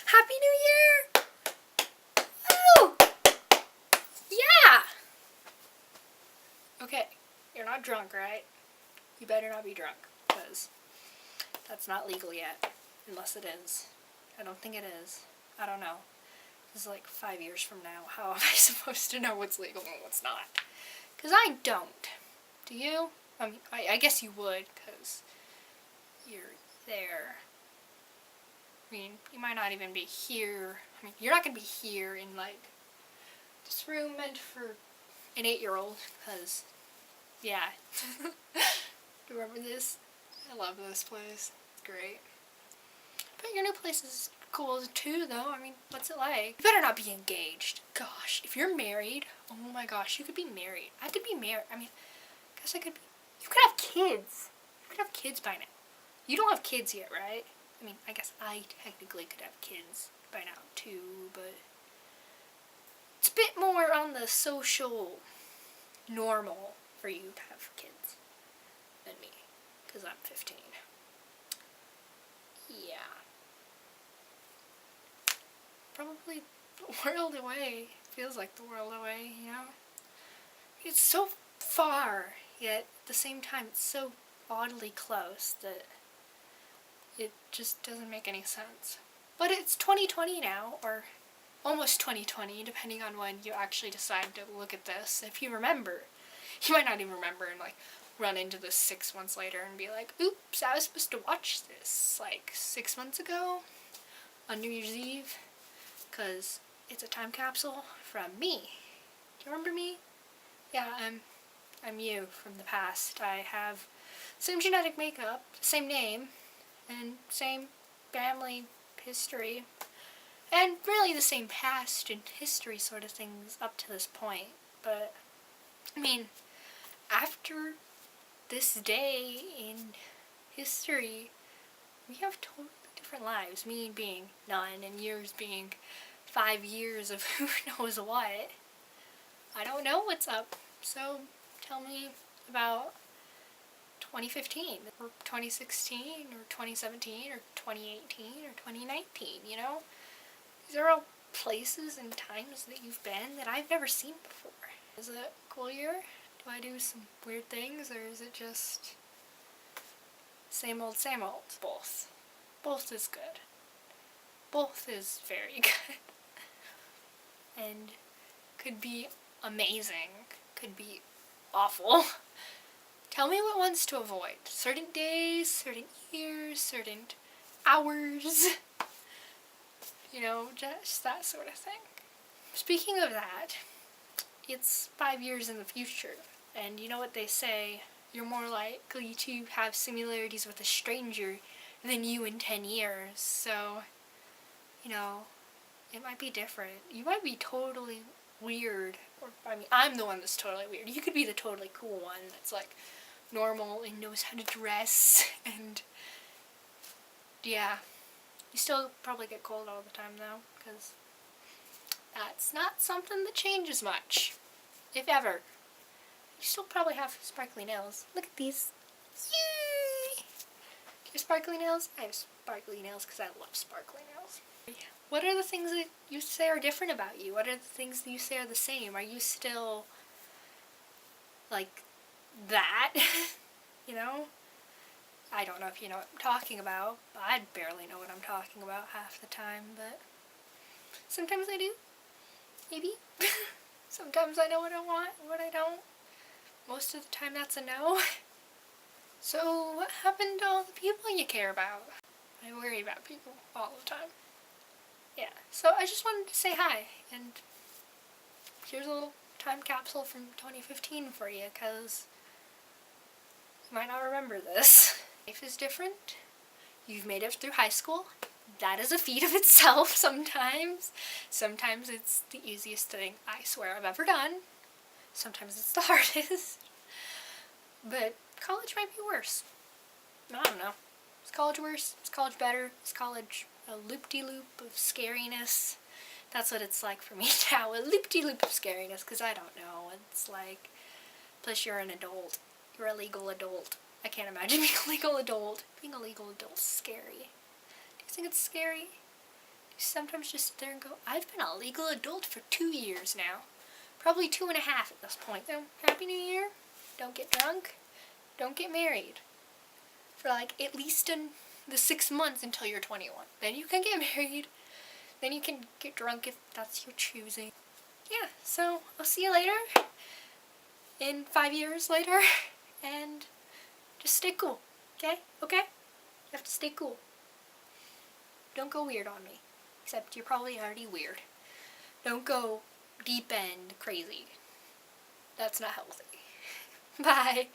Happy New Year! Oh! Yeah! Okay, you're not drunk, right? You better not be drunk, because that's not legal yet. Unless it is. I don't think it is. I don't know. This is like 5 years from now. How am I supposed to know what's legal and what's not? Because I don't. Do you? I mean, I guess you would, because you're there. I mean, you might not even be here. I mean, you're not going to be here in, like, this room meant for an 8-year-old, because, yeah. Do you remember this? I love this place. It's great. But your new place is cool too, though. I mean, what's it like? You better not be engaged. Gosh, if you're married, oh my gosh, you could be married. I could be married. I mean, I guess I could be. You could have kids. You could have kids by now. You don't have kids yet, right? I mean, I guess I technically could have kids by now too, but it's a bit more on the social normal for you to have kids than me, because I'm 15. Yeah. Probably the world away. Feels like the world away, you know? It's so far, yet at the same time it's so oddly close that it just doesn't make any sense. But it's 2020 now, or almost 2020, depending on when you actually decide to look at this. If you remember, you might not even remember and like run into this 6 months later and be like, oops, I was supposed to watch this like 6 months ago on New Year's Eve, because it's a time capsule from me. Do you remember me? Yeah, I'm you from the past. I have same genetic makeup, same name, and same family history, and really the same past and history sort of things up to this point. But, I mean, after this day in history, we have totally different lives. Me being none, and yours being 5 years of who knows what. I don't know what's up, so tell me about 2015, or 2016, or 2017, or 2018, or 2019, you know? These are all places and times that you've been that I've never seen before. Is it a cool year? Do I do some weird things, or is it just same old, same old? Both. Both is good. Both is very good. And could be amazing, could be awful. Tell me what ones to avoid. Certain days, certain years, certain hours. You know, just that sort of thing. Speaking of that, it's 5 years in the future. And you know what they say, you're more likely to have similarities with a stranger than you in 10 years. So, you know, it might be different. You might be totally weird. Or, I mean, I'm the one that's totally weird. You could be the totally cool one that's like normal and knows how to dress, and yeah. You still probably get cold all the time though, because that's not something that changes much, if ever. You still probably have sparkly nails. Look at these. Yay! Your sparkly nails? I have sparkly nails because I love sparkly nails. What are the things that you say are different about you? What are the things that you say are the same? Are you still like that? You know? I don't know if you know what I'm talking about. I barely know what I'm talking about half the time, but sometimes I do. Maybe. Sometimes I know what I want, what I don't. Most of the time that's a no. So what happened to all the people you care about? I worry about people all the time. Yeah, so I just wanted to say hi, and here's a little time capsule from 2015 for you, because you might not remember this. Life is different. You've made it through high school. That is a feat of itself sometimes. Sometimes it's the easiest thing, I swear, I've ever done. Sometimes it's the hardest. But college might be worse. I don't know. Is college worse? Is college better? Is college a loop-de-loop of scariness? That's what it's like for me now, a loop-de-loop of scariness, because I don't know. It's like, plus you're an adult. You're a legal adult. I can't imagine being a legal adult. Being a legal adult is scary. Do you think it's scary? Do you sometimes just sit there and go, I've been a legal adult for 2 years now. Probably 2.5 at this point. So, Happy New Year. Don't get drunk. Don't get married. For like at least in the 6 months until you're 21. Then you can get married. Then you can get drunk if that's your choosing. Yeah, so I'll see you later. In 5 years later. And just stay cool. Okay? Okay? You have to stay cool. Don't go weird on me. Except you're probably already weird. Don't go deep end crazy. That's not healthy. Bye.